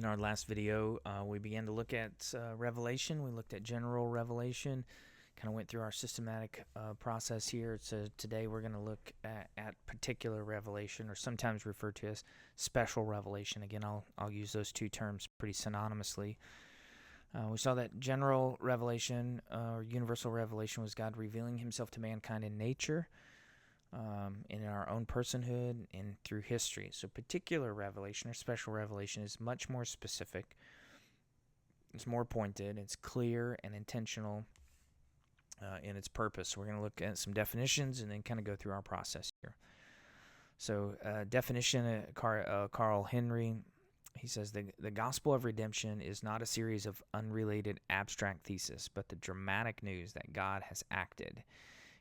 In our last video, we began to look at Revelation. We looked at general revelation, kind of went through our systematic process here. So today we're going to look at particular revelation, or sometimes referred to as special revelation. Again, I'll use those two terms pretty synonymously. We saw that general revelation or universal revelation was God revealing himself to mankind in nature, in our own personhood, and through history. So particular revelation or special revelation is much more specific. It's more pointed. It's clear and intentional in its purpose. We're going to look at some definitions and then kind of go through our process here. So definition, Carl Henry, he says, the gospel of redemption is not a series of unrelated abstract theses, but the dramatic news that God has acted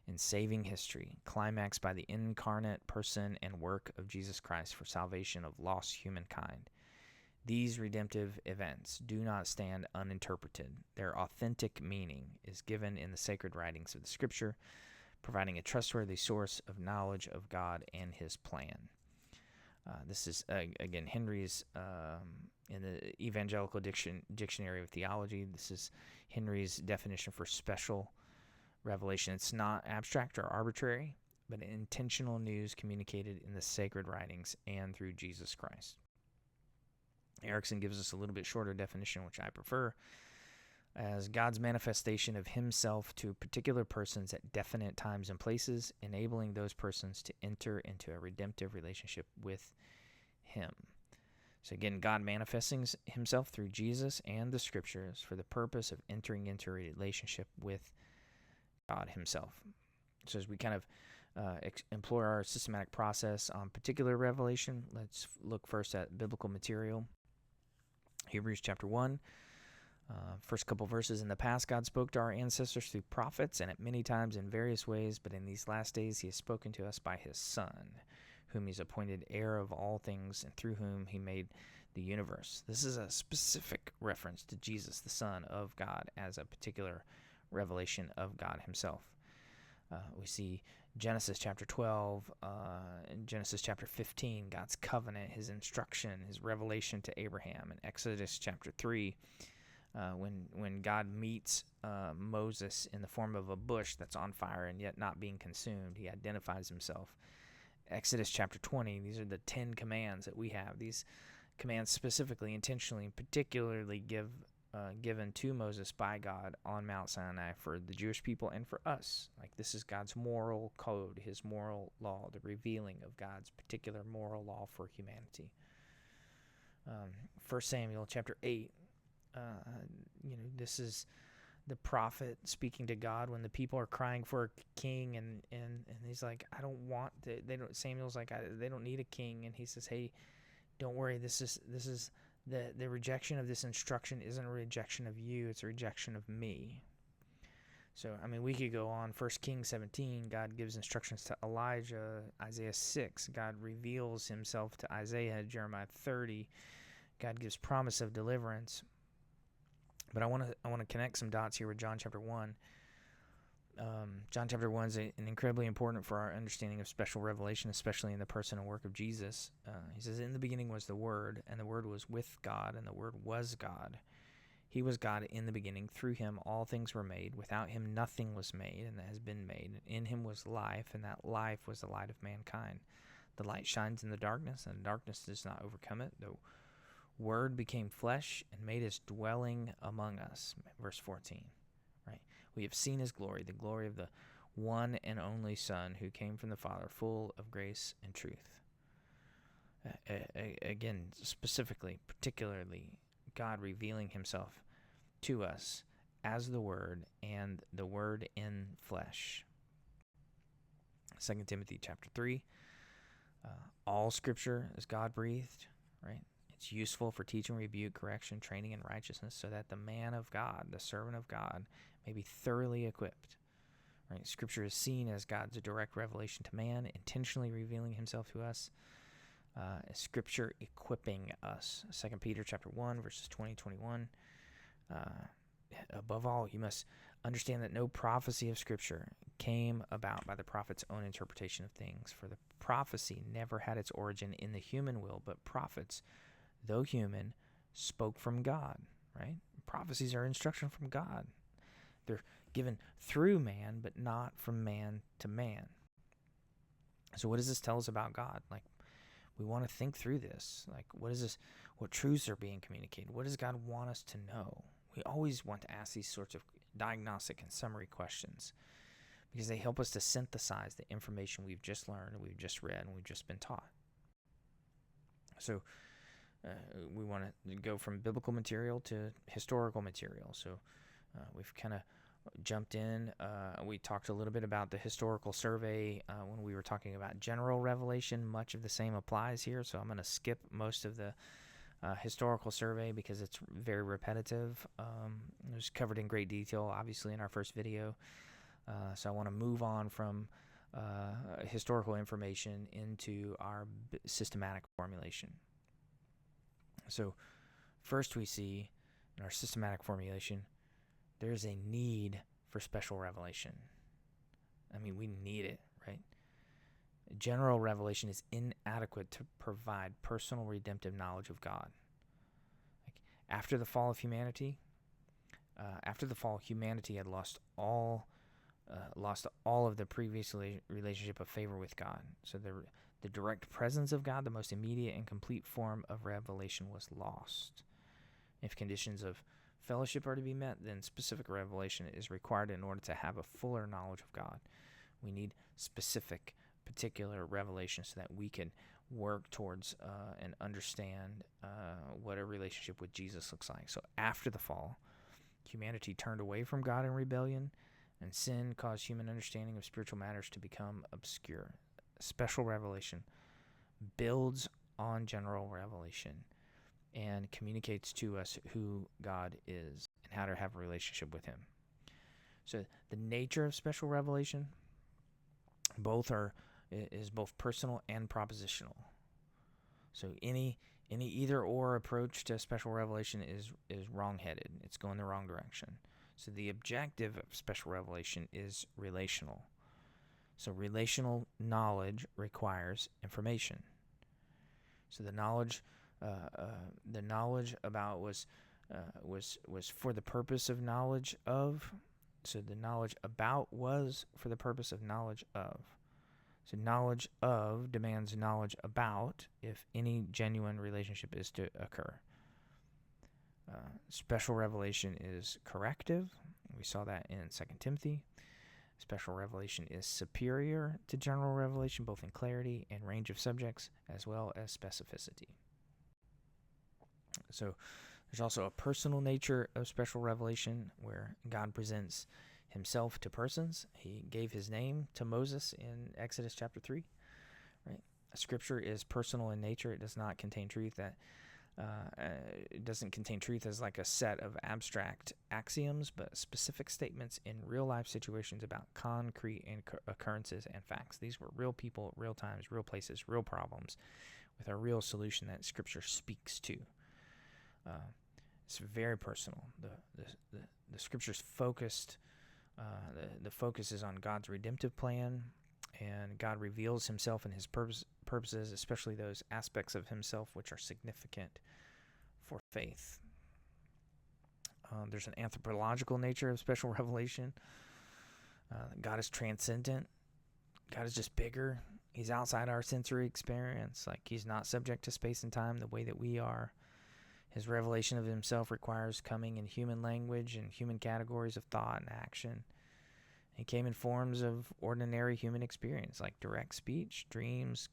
in saving history, climaxed by the incarnate person and work of Jesus Christ for salvation of lost humankind. These redemptive events do not stand uninterpreted. Their authentic meaning is given in the sacred writings of the Scripture, providing a trustworthy source of knowledge of God and his plan. This is, again, Henry's, in the Evangelical Dictionary of Theology, this is Henry's definition for special revelation. It's not abstract or arbitrary, but intentional news communicated in the sacred writings and through Jesus Christ. Erickson gives us a little bit shorter definition, which I prefer, as God's manifestation of himself to particular persons at definite times and places, enabling those persons to enter into a redemptive relationship with him. So again, God manifesting himself through Jesus and the Scriptures for the purpose of entering into a relationship with God himself. So as we kind of employ our systematic process on particular revelation, let's look first at biblical material. Hebrews chapter 1, first couple verses. In the past, God spoke to our ancestors through prophets and at many times in various ways, but in these last days he has spoken to us by his Son, whom he's appointed heir of all things and through whom he made the universe. This is a specific reference to Jesus, the Son of God, as a particular revelation of God himself. We see Genesis chapter 12 and Genesis chapter 15, God's covenant, his instruction, his revelation to Abraham. In Exodus chapter 3, when God meets Moses in the form of a bush that's on fire and yet not being consumed, he identifies himself. Exodus chapter 20, these are the 10 commands that we have. These commands specifically, intentionally, and particularly given to Moses by God on Mount Sinai for the Jewish people and for us. Like, this is God's moral code, his moral law, the revealing of God's particular moral law for humanity. 1 Samuel chapter 8, this is the prophet speaking to God when the people are crying for a king, and he's like, I don't want Samuel's like, they don't need a king, and he says, hey, don't worry, this is the rejection of this instruction isn't a rejection of you, it's a rejection of me. So, I mean, we could go on. 1 Kings 17, God gives instructions to Elijah. Isaiah 6, God reveals himself to Isaiah. Jeremiah 30, God gives promise of deliverance. But I want to connect some dots here with John chapter 1. John chapter 1 is incredibly important for our understanding of special revelation, especially in the person and work of Jesus. He says, in the beginning was the Word, and the Word was with God, and the Word was God. He was God in the beginning. Through him all things were made. Without him nothing was made, and that has been made. In him was life, and that life was the light of mankind. The light shines in the darkness, and the darkness does not overcome it. The Word became flesh and made his dwelling among us. Verse 14. Right? We have seen his glory, the glory of the one and only Son who came from the Father, full of grace and truth. Again, specifically, particularly, God revealing himself to us as the Word and the Word in flesh. 2 Timothy chapter 3, all Scripture is God-breathed, right? It's useful for teaching, rebuke, correction, training in righteousness, so that the man of God, the servant of God, may be thoroughly equipped. Right? Scripture is seen as God's direct revelation to man, intentionally revealing himself to us. Scripture equipping us. 2 Peter chapter 1, verses 20-21. Above all, you must understand that no prophecy of Scripture came about by the prophet's own interpretation of things, for the prophecy never had its origin in the human will, but prophets, though human, spoke from God, right? Prophecies are instruction from God. They're given through man, but not from man to man. So what does this tell us about God? Like, we want to think through this. Like, what is this? What truths are being communicated? What does God want us to know? We always want to ask these sorts of diagnostic and summary questions because they help us to synthesize the information we've just learned, we've just read, and we've just been taught. So we want to go from biblical material to historical material. So we've kind of jumped in. We talked a little bit about the historical survey when we were talking about general revelation. Much of the same applies here, so I'm going to skip most of the historical survey because it's very repetitive. It was covered in great detail, obviously, in our first video. So I want to move on from historical information into our systematic formulation. So first we see in our systematic formulation, there's a need for special revelation. I mean, we need it, right? General revelation is inadequate to provide personal redemptive knowledge of God. Like, after the fall of humanity, humanity had lost all of the previous relationship of favor with God. So the direct presence of God, the most immediate and complete form of revelation, was lost. If conditions of fellowship are to be met, then specific revelation is required in order to have a fuller knowledge of God. We need specific, particular revelation so that we can work towards and understand what a relationship with Jesus looks like. So after the fall, humanity turned away from God in rebellion, and sin caused human understanding of spiritual matters to become obscure. Special revelation builds on general revelation and communicates to us who God is and how to have a relationship with him. So the nature of special revelation is both personal and propositional. So any either or approach to special revelation is wrong-headed. It's going the wrong direction. So the objective of special revelation is relational. So relational knowledge requires information. So the knowledge about was for the purpose of knowledge of. So the knowledge about was for the purpose of knowledge of. So knowledge of demands knowledge about if any genuine relationship is to occur. Special revelation is corrective. We saw that in 2 Timothy. Special revelation is superior to general revelation, both in clarity and range of subjects, as well as specificity. So there's also a personal nature of special revelation where God presents himself to persons. He gave his name to Moses in Exodus chapter 3. Right? Scripture is personal in nature. It does not contain truth it doesn't contain truth as like a set of abstract axioms, but specific statements in real life situations about concrete occurrences and facts. These were real people, real times, real places, real problems, with a real solution that Scripture speaks to. It's very personal. The Scripture's focused. The focus is on God's redemptive plan, and God reveals himself and his purposes, especially those aspects of himself which are significant for faith. There's an anthropological nature of special revelation. God is transcendent. God is just bigger. He's outside our sensory experience. Like, he's not subject to space and time the way that we are. His revelation of himself requires coming in human language and human categories of thought and action. He came in forms of ordinary human experience, like direct speech, dreams,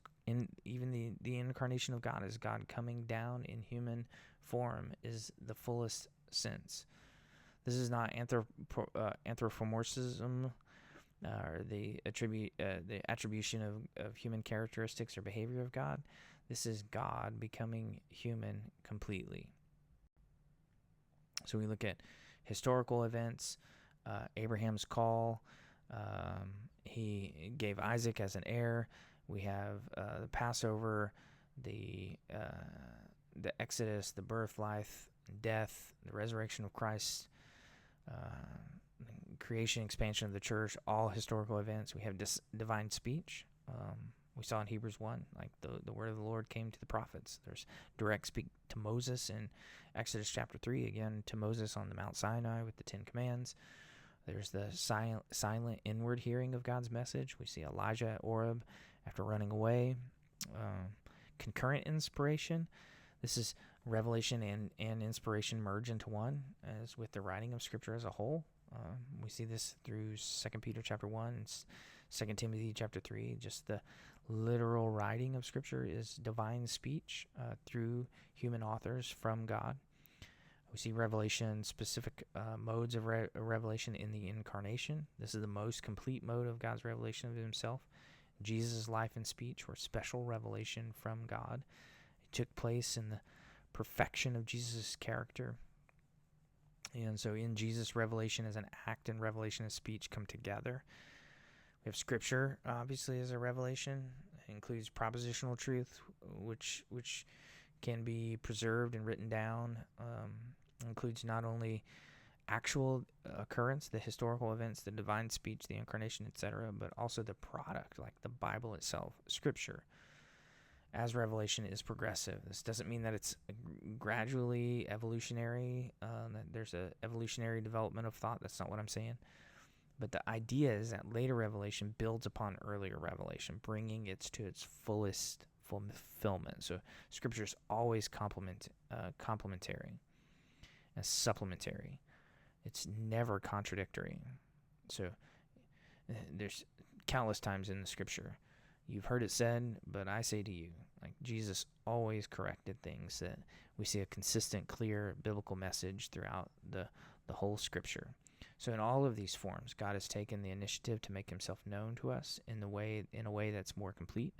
even the incarnation of God as God coming down in human form is the fullest sense. This is not anthropomorphism or the attribution of human characteristics or behavior of God. This is God becoming human completely. So we look at historical events, Abraham's call. He gave Isaac as an heir. We have the Passover, the Exodus, the birth, life, death, the resurrection of Christ, creation, expansion of the church, all historical events. We have divine speech. We saw in Hebrews 1, like the word of the Lord came to the prophets. There's direct speak to Moses in Exodus chapter 3, again to Moses on the Mount Sinai with the Ten Commands. There's the silent inward hearing of God's message. We see Elijah at Oreb after running away. Concurrent inspiration. This is revelation and inspiration merge into one, as with the writing of Scripture as a whole. We see this through 2 Peter chapter 1 and 2 Timothy chapter 3. Just the literal writing of Scripture is divine speech through human authors from God. We see revelation, specific modes of revelation in the incarnation. This is the most complete mode of God's revelation of himself. Jesus' life and speech were special revelation from God. It took place in the perfection of Jesus' character. And so in Jesus, revelation as an act and revelation as speech come together. We have Scripture, obviously, as a revelation. It includes propositional truth, which can be preserved and written down. Includes not only actual occurrence, the historical events, the divine speech, the incarnation, etc., but also the product, like the Bible itself. Scripture as revelation is progressive. This doesn't mean that it's gradually evolutionary, that there's a evolutionary development of thought. That's not what I'm saying. But the idea is that later revelation builds upon earlier revelation, bringing it to its fullest fulfillment. So Scripture is always complementary and supplementary. It's never contradictory. So there's countless times in the Scripture, you've heard it said, but I say to you. Like Jesus always corrected things, that we see a consistent, clear biblical message throughout the whole Scripture. So in all of these forms, God has taken the initiative to make himself known to us in a way that's more complete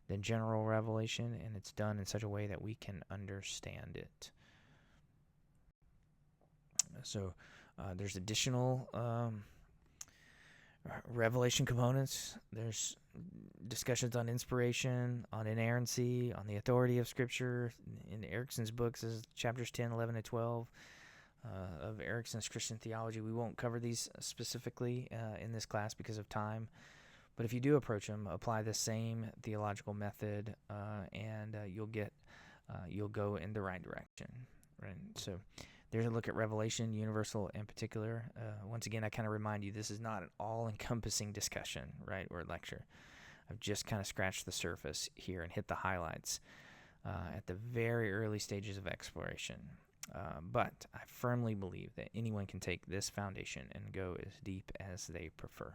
than general revelation, and it's done in such a way that we can understand it. So there's additional revelation components. There's discussions on inspiration, on inerrancy, on the authority of Scripture. In Erickson's books, this is chapters 10, 11, and 12 of Erickson's Christian Theology. We won't cover these specifically in this class because of time, but if you do approach them, apply the same theological method, and you'll go in the right direction. Right. So there's a look at revelation, universal and particular. Once again, I kind of remind you, this is not an all-encompassing discussion, right, or lecture. I've just kind of scratched the surface here and hit the highlights at the very early stages of exploration. But I firmly believe that anyone can take this foundation and go as deep as they prefer.